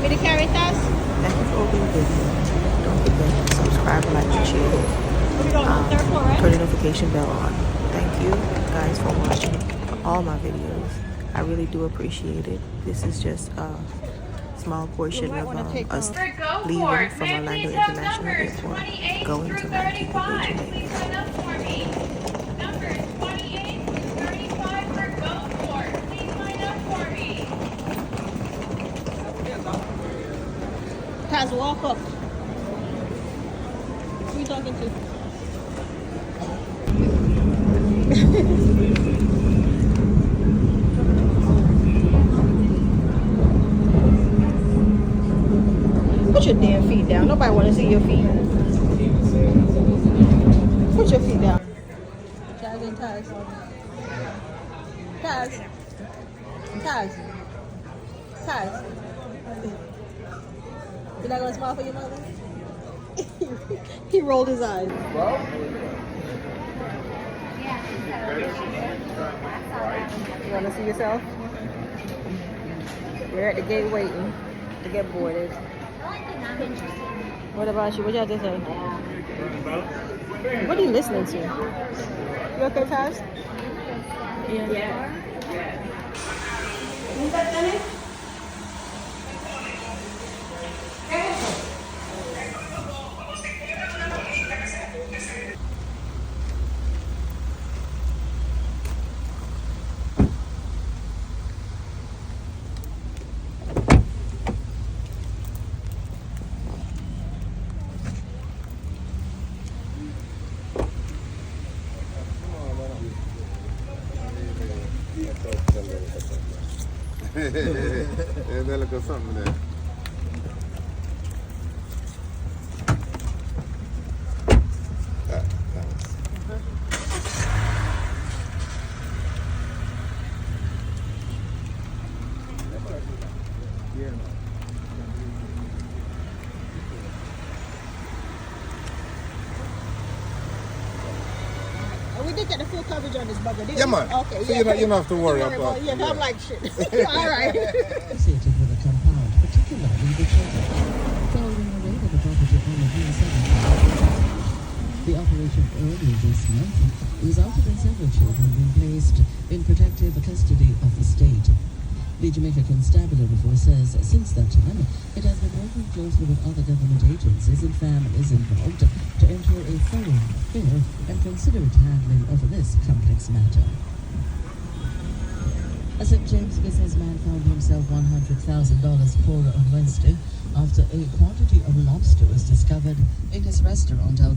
me to carry that? Thank you for being with me. Don't forget to subscribe, like, and share. Third floor, right? Turn the notification bell on. Thank you guys for watching all my videos. I really do appreciate it. This is just a small portion of us leaving from Orlando International Airport, going to Montego Bay, Jamaica. Taz, walk up. Who are you talking to? Put your damn feet down. Nobody want to see your feet. Put your feet down. Taz and Taz. Taz. Taz. Taz. You're not gonna smile for your mother? He rolled his eyes. You wanna see yourself? We're at the gate waiting to get boarded. What about you? What you have to say? What are you listening to? You okay, Taz? Yeah. Is that Dennis? Yeah, that look like something there. We did get the full coverage on this bugger, didn't we? Yeah, man. Okay, So yeah. you don't have to worry about it. Yeah, I'm like, shit. All right. Associated with a compound, particularly the children. Following a raid of the property on the June 7th, the operation earlier this month resulted in several children being placed in protective custody of the state. The Jamaica Constabulary Force says since that time, it has been working closely with other government agencies and families involved to ensure a thorough, fair, and considerate handling of this complex matter. A St. James businessman found himself $100,000 poorer on Wednesday after a quantity of lobster was discovered in his restaurant out